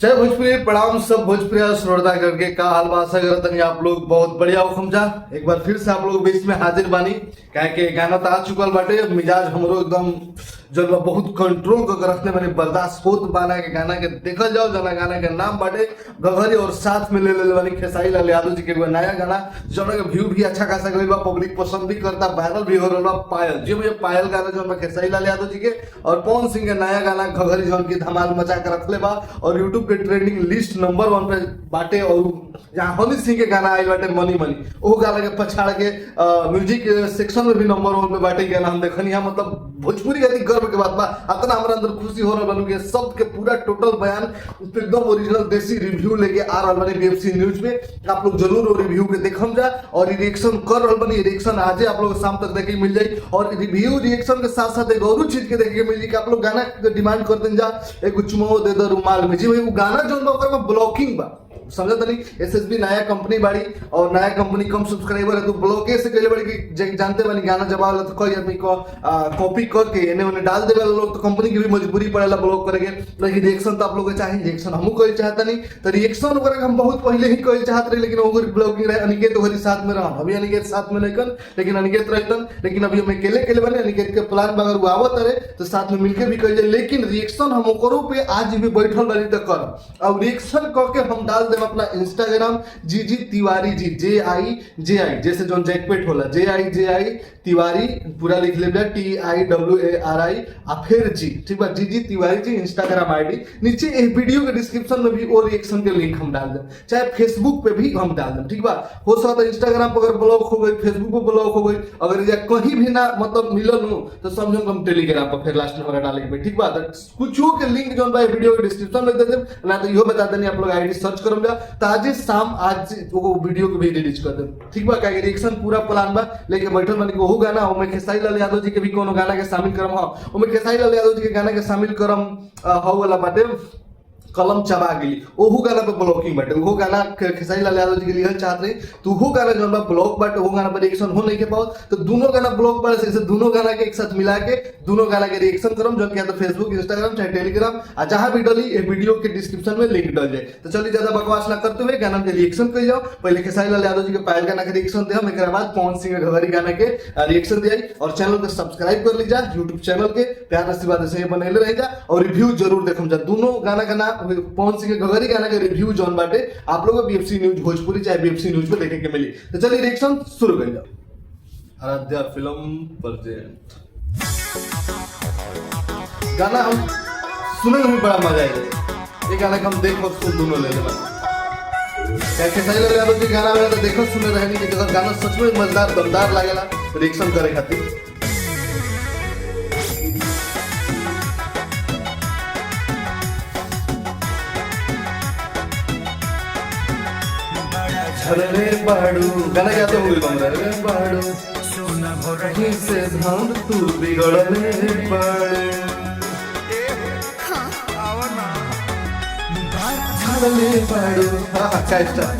जय भोजपुरी प्रणाम सब भोजपुरी श्रोता करके का हाल बा। आशा करत हनी आप लोग बहुत बढ़िया हो। जा एक बार फिर से आप लोग बीच में हाजिर बानी काहे के गाना तो आ चुकल बाटे। मिजाज हमरो एकदम जो बहुत कंट्रोल करके रखने बानी, बर्दाश्त होत बाना के गाना के देखल जाओ। जना गाना के नाम बाटे गघरी और साथ में ले बानी खेसारी लाल यादव जी के एगो नया गाना जना के व्यू भी अच्छा खासा गइल बा, पब्लिक पसंद भी करता, वायरल भी हो रहल बा। पायल जी में पायल गाना जो बा खेसारी लाल यादव जी के और पवन सिंह के नया गाना घघरी जौन की धमाल मचा के रखले बा और यूट्यूब के ट्रेंडिंग लिस्ट नंबर 1 पे बाटे। और जहाँ हनी सिंह के गाना आइल बाटे मनी मनी, वो गाना के पछाड़ के म्यूजिक सेक्शन में भी नंबर 1 पे बाटे गाना हम देखनी है। मतलब भोजपुरी का गर्व के बात बा। इतना हमारा अंदर खुशी हो रहा बनू के सब के पूरा टोटल बयान एकदम ओरिजिनल देसी रिव्यू लेके आ रहा बनी बीएफसी न्यूज में। आप लोग जरूर वो रिव्यू के देखम जा और रिएक्शन कर रहा बनी। रिएक्शन आज आप लोग शाम तक देखे मिल जाए और रिव्यू रिएक्शन के साथ साथ एक और चीज के देखे मिल जाए कि आप लोग गाना डिमांड कर दें जा एक चुमाओ दे दो रुमाल में। जी भाई वो गाना जो बा ब्लॉकिंग बा, समझत नहीं। एसएसबी नया कंपनी बाड़ी और नया कंपनी कम सब्सक्राइबर है तो ब्लॉक से कहले बड़ी कि जानते बानी गाना जब आला तो कोई आदमी को कॉपी करके एने ओने डाल देवे लोग तो कंपनी की भी मजबूरी पड़ेला ब्लॉक करेंगे। लेकिन रिएक्शन तो आप लोग के चाहिए, रिएक्शन हमहू कोई चाहता नहीं तो रिएक्शन वगैरह हम बहुत पहले ही कोई चाहत रहे। लेकिन वो ब्लॉगिंग रहे अनिकेत वगैरह साथ में रहन, अभी अनिकेत साथ में नहीं लेकिन अनिकेत रहतन। लेकिन अभी हम अकेले बने अनिकेत के प्लान अगर वो आवत रहे तो साथ में मिलकर भी कर जाए। लेकिन रिएक्शन हम ओकरो पे आज भी बैठल बानी तो कर और रिएक्शन करके हम डाल देम अपना इंस्टाग्राम जी तिवारी जी JIJI जैसे जो जैकपेट होला JIJI तिवारी पूरा लिख ले TIWARI फिर जी, ठीक बा जी तिवारी जी इंस्टाग्राम आईडी। नीचे इस वीडियो के डिस्क्रिप्शन में भी और रिएक्शन के लिंक हम डाल दें, चाहे फेसबुक पे भी हम डाल दें, ठीक बा। हो सकता है इंस्टाग्राम पर अगर ब्लॉक हो गई, फेसबुक पर ब्लॉक हो गई, अगर या कहीं भी ना मतलब मिलल हो तो समझो हम टेलीग्राम पर फिर लास्ट में डाले के, ठीक बा। कुछ के लिंक जो बा वीडियो के डिस्क्रिप्शन में दे दें ना तो इहो बता देनी आप लोग आईडी सर्च करम जा ताजे शाम आज वो वीडियो को भी रिलीज कर दे, ठीक बा। काहे रिएक्शन पूरा प्लान बा लेके बैठल माने को गाना ओमे खेसारी लाल यादव जी के भी कोनो गाना के शामिल करम। हां ओमे खेसारी लाल यादव जी के गाना के शामिल करम हाउ वाला बाटे कलम चबा गेली ओहू गाना पे ब्लॉकिंग बाटे। वो गाना खेसारी लाल यादव जी के लिए चाहत रही तो वो गाना जो ब्लॉक बाटे वो गाना पर रिएक्शन हो नहीं के पाओ तो दोनों गाना ब्लॉक बाटे से दोनों गाना के एक साथ मिला के दोनों गाना के रिएक्शन करम जो क्या तो फेसबुक इंस्टाग्राम चाहे टेलीग्राम आ जहां भी डली ये वीडियो के डिस्क्रिप्शन में लिंक डल जाए। तो चलिए ज्यादा बकवास ना करते हुए गाना के रिएक्शन कर जाओ। पहले खेसारी लाल यादव जी के पायल गाना के रिएक्शन दे, एक बाद पवन सिंह के घघरी गाना के रिएक्शन दिया और चैनल को सब्सक्राइब कर लीजा यूट्यूब चैनल के प्यार आशीर्वाद से बनैले रह जा और रिव्यू जरूर देखम जा। दोनों गाना का नाम पवन सिंह घघरी गाना के रिव्यू जौन बाटे आप लोग बीएफसी न्यूज भोजपुरी चाहे बीएफसी न्यूज पे देखे के मिली। तो चलिए रिएक्शन शुरू कर जाओ। आराध्या फिल्म प्रेजेंट गाना हम सुने में बड़ा मजा आएगा। ये गाना हम देख और सुन दोनों ले लेना क्या खेसारी लाल यादव जी गाना में तो देखो सुने रहनी कि गाना सच में मजेदार दमदार लागेला रिएक्शन करे खातिर। रे बाड़ू गाना क्या तो मुझे बन रहा है। रे बाड़ू सोना भरही से धान तू बिगड़ले बाड़ू छड़ले बाड़ू। हाँ क्या स्टाइल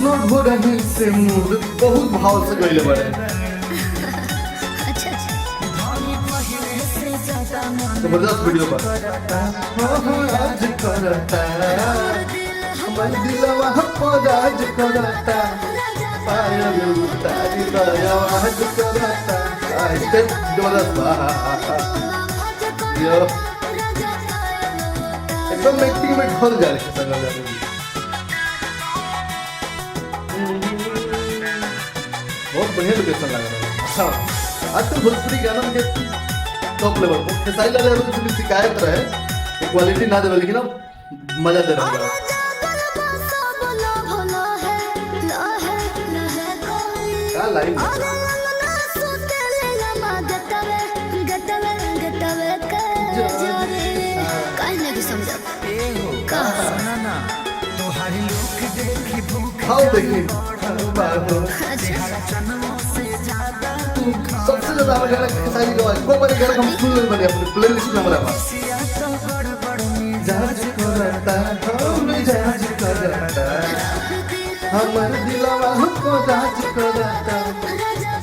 नोट भरही से मूड बहुत भाव से गइले बाड़े। जबरदस्त वीडियो बा आज करता मन दिलवा हमको राज करता पायल उतारी तो आवाज करता आस्ते डोलता यो एकदम एक्टिंग में ढल जा रही है संगल जाने बहुत बढ़िया लोकेशन लग रहा है। अच्छा आज तो भोजपुरी गाना के टॉप लेवल पर खेसारी लाल यादव की शिकायत रहे क्वालिटी ना दे लेकिन अब मजा दे रहा है। लाइन सबसे ज्यादा गाना खेसारी का को बारे गाना हम सुन ले बने अपने प्लेलिस्ट में हमारा जहाज करता हम जहाज करता हमर दिलवा हमको जहाज करता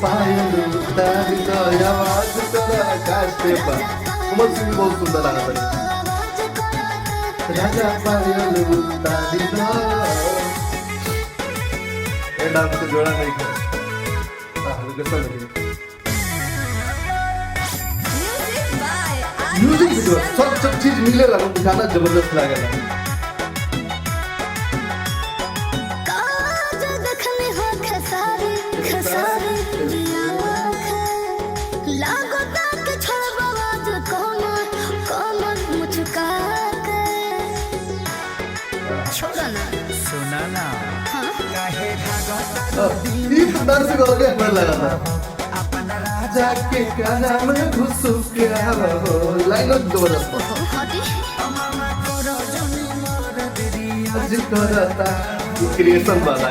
पायल उतारी तो आवाज करता कास्ते पर कुमार सिंह बहुत सुंदर लगा था। राजा पायल उतारी दो। ये डांस को जोड़ा नहीं कर कैसा लगे म्यूजिक वीडियो सब चीज मिले लगा गाना जबरदस्त लागेला। डांस को लगे मन लगा था अपना राजा के गाना में घुस के हो लाइन जबरदस्त जी करता क्रिएशन वाला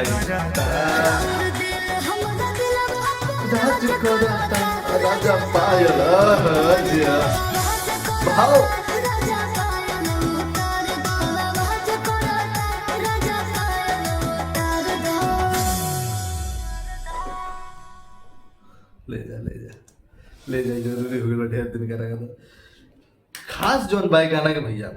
राज करता राजा पायल भाव ले जा जरूरी हो गया ढेर दिन करेगा तो खास जोन बाय गाना के भैया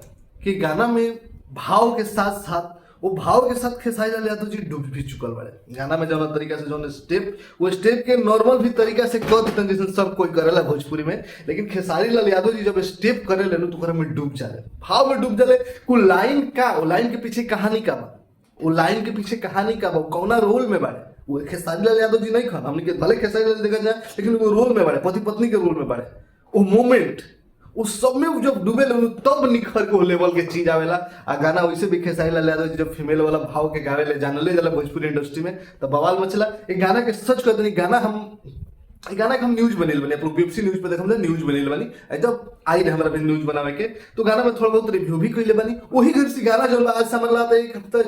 कि गाना में भाव के साथ साथ वो भाव के साथ खेसारी लाल यादव जी डूब भी चुकल बाड़े गाना में जौन तरीका से जौन स्टेप वो स्टेप के नॉर्मल भी तरीका से कर देते जैसे सब कोई करेला भोजपुरी में लेकिन खेसारी लाल यादव जी जब स्टेप करे ले तो करे में डूब जाले भाव में डूब जाले को लाइन का वो लाइन के पीछे कहानी का बा वो लाइन के पीछे कहानी का बा कौना रोल में बाड़े वो खेसारी लाल यादव जी नहीं खान हमने के भले खेसारी लाल देखा जाए लेकिन वो रोल में बाड़े पति पत्नी के रोल में बाड़े वो मोमेंट उस सब में जब डूबे तब निखर के लेवल के चीज आवेला आ गाना वैसे भी खेसारी लाल यादव जब फीमेल वाला भाव के गावे ले जानले जाला भोजपुरी इंडस्ट्री में तो बवाल मचला एक गाना के सच कहते नहीं गाना हम न्यूज बनेल बनी आप लोग बीबीसी न्यूज पे देखम न्यूज बनेल बनी जब आई रहे हमारा न्यूज बनावे के तो गाना में थोड़ा बहुत रिव्यू भी कइले बनी वही घर से गाना जो आज समझ ला एक हफ्ता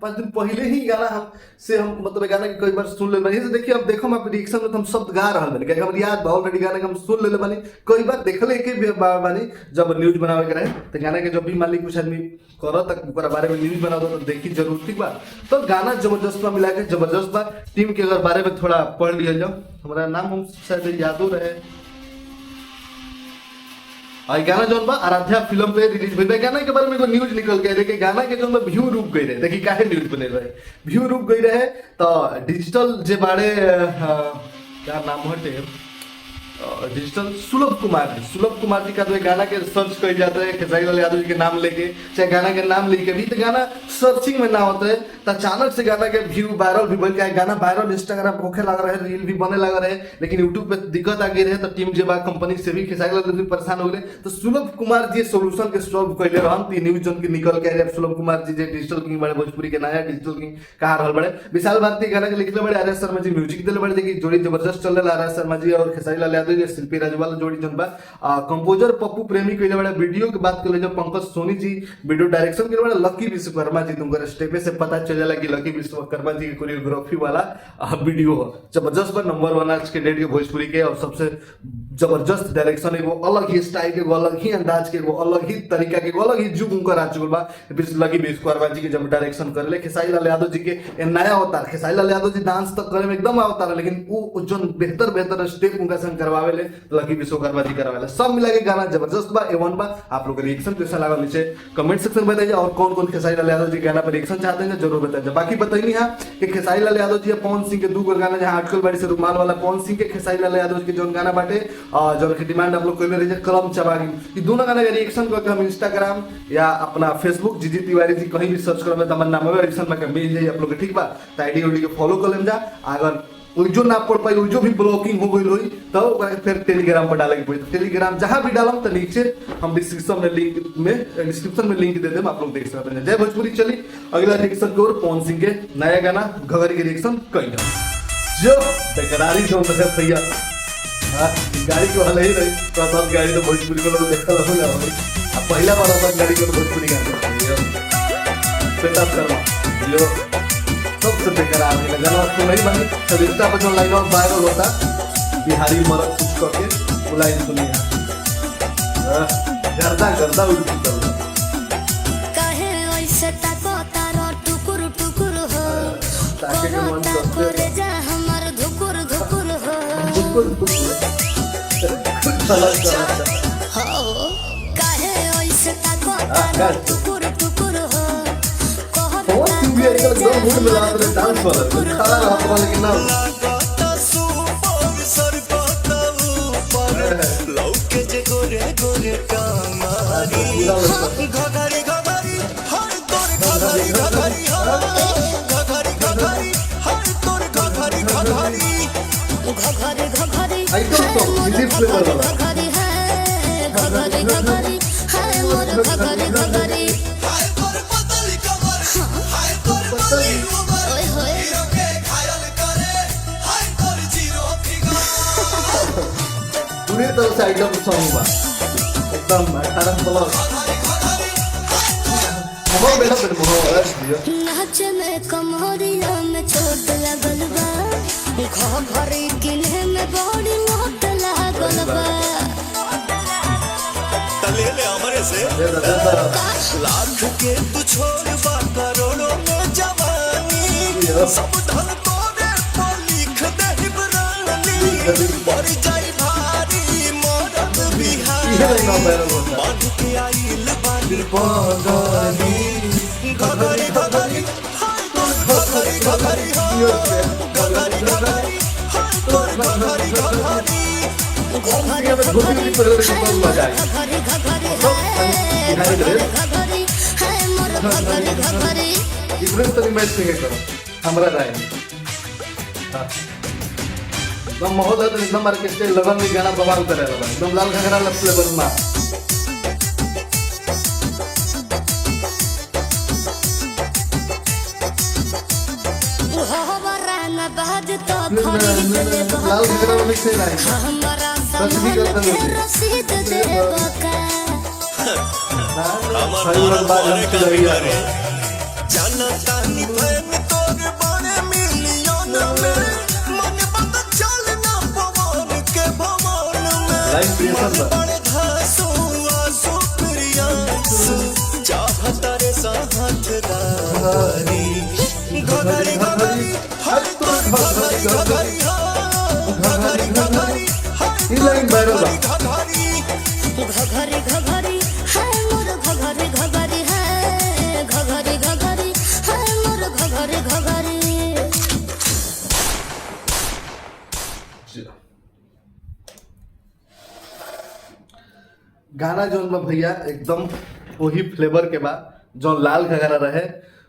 4-5 दिन पहले ही गाना हम मतलब गाना के कई बार सुन ले बनी देखिए अब देखो आप रिएक्शन में हम शब्द गा रहल बनी कि हम याद भाव ऑलरेडी गाना के हम सुन ले बनी कई बार देखले के बानी जब न्यूज बनावे के रहे तो गाना के जब भी मालिक कुछ आदमी करो तक ओकरा बारे में न्यूज बना दो तो देखी जरूर ठीक बा तो गाना जबरदस्त बा मिला के जबरदस्त बा टीम के अगर बारे में थोड़ा पढ़ लिया जाओ हमारा नाम हम शायद यादव रहे और गाना जो बा आराध्या फिल्म पे रिलीज भइल गाना के बारे में कोई न्यूज निकल गए देखिए गाना के जो व्यू रुक गई रहे देखिए काहे न्यूज बने रहे व्यू रुक गई रहे तो डिजिटल जे बाड़े क्या नाम हटे डिजिटल सुलभ कुमार जी का तो गाना के सर्च कर जाता है खेसारी लाल यादव जी के नाम लेके चाहे गाना के नाम लेके भी तो गाना सर्चिंग में ना होता है तो अचानक से गाना के व्यू वायरल भी बन गया गाना वायरल इंस्टाग्राम होखे लगा रहे रील भी बने लगा रहे लेकिन यूट्यूब पे दिक्कत आ गई रहे तो टीम जेबा कंपनी से भी खेसारी लाल यादव जी परेशान हो गए तो सुलभ कुमार जी सोल्यूशन के सॉल्व कैले रहन ती न्यूज जोन के निकल के आए सुलभ कुमार जी जे डिजिटल किंग बड़े भोजपुरी के नया डिजिटल किंग कहा रहल बड़े विशाल भारती गाना के लिखले बड़े आर.एस. शर्मा जी म्यूजिक देले बड़े देखिए जोड़ी जबरदस्त चल रहा आर.एस. शर्मा जी और खेसारी लाल यादव जी शिल्पी राजवाल जोड़ी जन बा कंपोजर पप्पू प्रेमी कइले बड़ा वीडियो के बात कर जब पंकज सोनी जी वीडियो डायरेक्शन के बड़ा लकी विश्वकर्मा जी तुमकर स्टेपे से पता चल जाला कि लकी विश्वकर्मा जी की कोरियोग्राफी वाला वीडियो जबरदस्त बा नंबर 1 आज के डेट के भोजपुरी के और सबसे जबरदस्त डायरेक्शन है वो अलग ही स्टाइल के वो अलग ही अंदाज के वो अलग ही तरीका के वो अलग ही जुग उनका राज चुकल बा लकी विश्वकर्मा जी के जब डायरेक्शन करले खेसारी लाल यादव जी के नया अवतार खेसारी लाल यादव जी डांस तक करे में एकदम अवतार लेकिन वो जो बेहतर स्टेप उनका संग करवावे ले लकी विश्वकर्मा जी करवाला सब मिला के गाना जबरदस्त बा A1 बा आप लोग रिएक्शन कैसा लगा नीचे कमेंट सेक्शन में बताइए और कौन कौन खेसारी लाल यादव जी गाना पर रिएक्शन चाहते हैं जरूर बताइए बाकी बताइए हां कि खेसारी लाल यादव जी पवन सिंह के दो गाना जहां आजकल बाड़ी से रुमाल वाला पवन सिंह के खेसारी लाल यादव के जो गाना बाटे जो की डिमांड आप लोग कोई रही कलम चबागी ये दोनों गाना का रिएक्शन करके हम इंस्टाग्राम या अपना फेसबुक जीजी तिवारी जी कहीं भी सर्च करबे त हमर नाम में रिएक्शन में मिल जाई आप लोग ठीक बा त आईडी उडी के फॉलो कर लेम जा अगर कोई जो ना पढ़ पाई जो भी ब्लॉकिंग हो गई होई तो फिर टेलीग्राम पर डालेंगे पड़ी टेलीग्राम जहां भी डालम तो नीचे हम डिस्क्रिप्शन में लिंक दे देम आप लोग देख सकते हैं जय भोजपुरी चली अगला रिएक्शन की ओर पवन सिंह के नया गाना घघरी के रिएक्शन कइल जो बेकरारी जो मतलब भैया हां गाड़ी को हल ही नहीं तो सब गाड़ी तो भोजपुरी को लोग देखल हो जा अब पहला बार अपन गाड़ी को भोजपुरी गाना पेटा करवा जो सबसे बेकरार है गाना तो नहीं बनी तो इंस्टा पर जो लाइन और वायरल होता बिहारी मरद कुछ करके वो लाइन सुनिए गर्दा उल्टी कर काहे ऐसे ताको तारो टुकुर टुकुर हो ताके के मन करे जा हमर धुकुर धुकुर हो हो काहे ऐसे ताको तारो टुकुर भैया एकदम मूड में लगा रहे डांस वाला खड़ा रहा तो लेकिन ना लागता सुपर सरपता ऊपर लौके जे गोरे गोरे कामारी घघरी घघरी हर तोर घघरी घघरी घघरी घघरी हर तोर घघरी घघरी घघरी घघरी आइटम तो हिंदी फ्लेवर वाला घघरी है घघरी घघरी है मोर घघरी घघरी हाय तोर पतली कमर हाय तोर पतली उमर ओए होए हीरो के घायल करे हाय तोर जीरो फिगर पूरी तरह से आइटम सॉन्ग बा एकदम 18 प्लस मोहन बेटा फिर मोहन रश दिया नाच में कमरिया में चोट लगल बा घघरी किन्हे में बड़ी मोट लागल बा तले ले हमरे से दे दे लाख के तू छोड़ बा करोड़ों में जवानी सब धन तोरे पर लिख दे हिबरानी पड़ जाई भारी मरद ये बिहारी लाइन वायरल होता बांध के आइल बानी पगली घघरी घघरी हाय तोर घघरी घघरी घघरी घघरी हाय तोर घघरी घघरी घघरी घघरी पर एकदम मजा आई घघरी घघरी है घघरी है मोर घघरी घघरी इब्राहिम तनी मैच नहीं करो हमरा राय हां एकदम महोदय तो एकदम ऑर्केस्ट्रा लगन में गाना बवाल करे वाला एकदम लाल घगरा लपले बनमा हमारा न बाज तो खरीद ले लाल घगरा में मिक्स नहीं रही हमारा रसीद सामान करता के नहीं। रसीद देबो का सही बात बात हम चल रही है जनता निभन तोर बड़े मिलियन में मन बंद चलना पवन के भवन में लाइन क्रिएशन बा बड़े धासु आसु प्रियांसु चाहत रे साथ दारी घघरी घघरी हर तोर घघरी घघरी घघरी घघरी ये लाइन वायरल बा घघरी घघरी है मोर घघरी घघरी है घघरी घघरी है मोर घघरी घघरी गाना जोन में भैया एकदम वही फ्लेवर के बा जो लाल घगरा रहे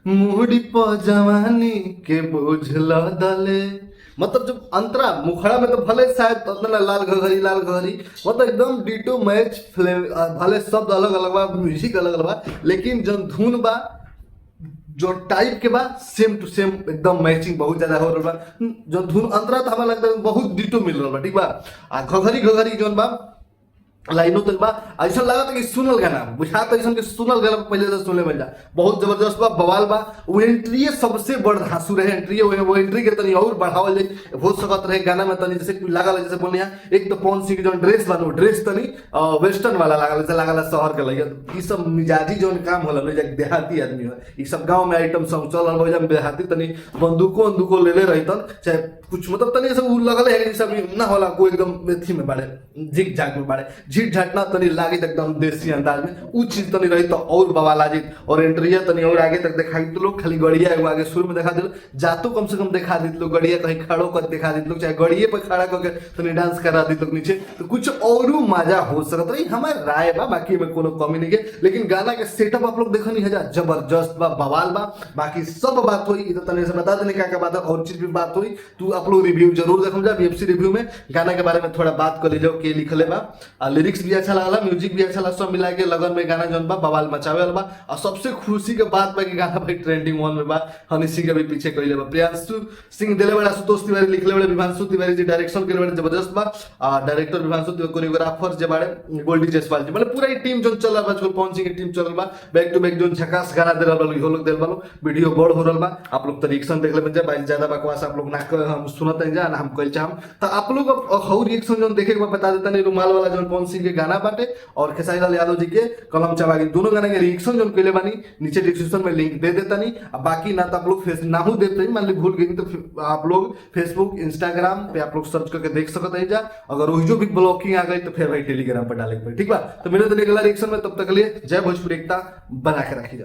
मुहड़ी प जवानी के बोझल दले मतलब जब अंतरा मुखड़ा में तो भले शायद उतना लाल घघरी मतलब एकदम डीटो मैच भले शब्द अलग अलग बा म्यूजिक अलग अलग बा लेकिन जो धुन बा जो टाइप के बा सेम टू सेम एकदम मैचिंग बहुत ज्यादा हो रहा बा जो धुन अंतरा तो हमें लगता है बहुत डिटो मिल रहा बा ठीक बा आ घघरी जोन बा लाइनों तक बा ऐसा लगा था कि सुनल गाना बुझा तो ऐसा कि सुनल गाना पहले से सुनले मिल जा बहुत जबरदस्त बा बवाल बा वो एंट्री सबसे बड़ धांसू रहे एंट्री वो एंट्री के तनी और बढ़ावल जाए हो सकत रहे गाना में तनी जैसे लागल जैसे बोलने एक तो पवन सिंह जो ड्रेस बा ड्रेस तनी वेस्टर्न वाला लागल जैसे लागल शहर के लगे ई सब मिजाजी जो काम होला न देहाती आदमी हो ई सब गांव में आइटम सब चल रहा जब देहाती तनी बंदूकों ले ले रहतन चाहे कुछ मतलब तनी सब लगल है सब ना होला कोई एकदम एथी में बाड़े झिक झाक में बाड़े झिट झटना तनी लागे एकदम देसी अंदाज में उ चीज तनी रही तो और बवाल आजित और एंट्रिया तनी और आगे तक दिखाई तो लोग खाली गड़िया एगो आगे शुरू में दिखा दे जातो कम से कम दिखा दी लोग गड़िया कहीं खड़ो कर दिखा दी लोग चाहे गड़िए पर खड़ा करके तनी डांस करा दी लोग नीचे तो कुछ और मजा हो सकता है हमारे राय बा बाकी में कोनो कमी नहीं है लेकिन गाना के सेटअप आप लोग देखनी है जबरदस्त बा बवाल बा बाकी सब बात हुई इधर तनी से बता देने क्या बात है और चीज भी बात हुई तू आप लोग रिव्यू जरूर देखो जा बीएफसी रिव्यू में गाना के बारे में थोड़ा बात कर लीजिए के लिखले बा लिरिक्स भी अच्छा लगा म्यूजिक भी अच्छा लगा सब मिला के लगन में गाना जौन बा बवाल मचावे वाला बा और सबसे खुशी के बात बा कि गाना भाई ट्रेंडिंग 1 में बा हनी सिंह के भी पीछे कइले बा प्रियांशु सिंह दिले बड़ा सुतोष तिवारी लिखले बड़े विभांशु तिवारी जी डायरेक्शन के बड़े जबरदस्त बा डायरेक्टर विभांशु तिवारी कोरियोग्राफर जे बाड़े गोल्डी जयसवाल जी मतलब पूरा टीम जो चल रहा बा जो पवन सिंह की टीम चल रहा बा बैक टू बैक जो झकास गाना दे रहा बा इहो लोग दे रहा बा वीडियो बड़ हो रहा बा आप लोग तो रिएक्शन देख ले बन जा भाई ज्यादा बकवास आप लोग ना हम सुनत हैं जा ना हम कल चाहम तो आप लोग हाउ रिएक्शन जो देखे के बता देता नहीं रुमाल वाला जो पवन सिंह के गाना बाटे और खेसारी लाल यादव जी के कलम चबागी दोनों गाने के रिएक्शन जो केले बानी नीचे डिस्क्रिप्शन में लिंक दे देता नहीं अब बाकी ना तो आप लोग फेस नामू देते हैं मान ली भूल गई तो आप लोग फेसबुक इंस्टाग्राम पे आप लोग सर्च करके देख सकते हैं जा अगर वही जो भी ब्लॉकिंग आ गई तो फिर भाई टेलीग्राम पर डालेंगे ठीक बा तो मेरे तो निकला रिएक्शन में तब तक लिए जय भोजपुरी एकता बना के रखी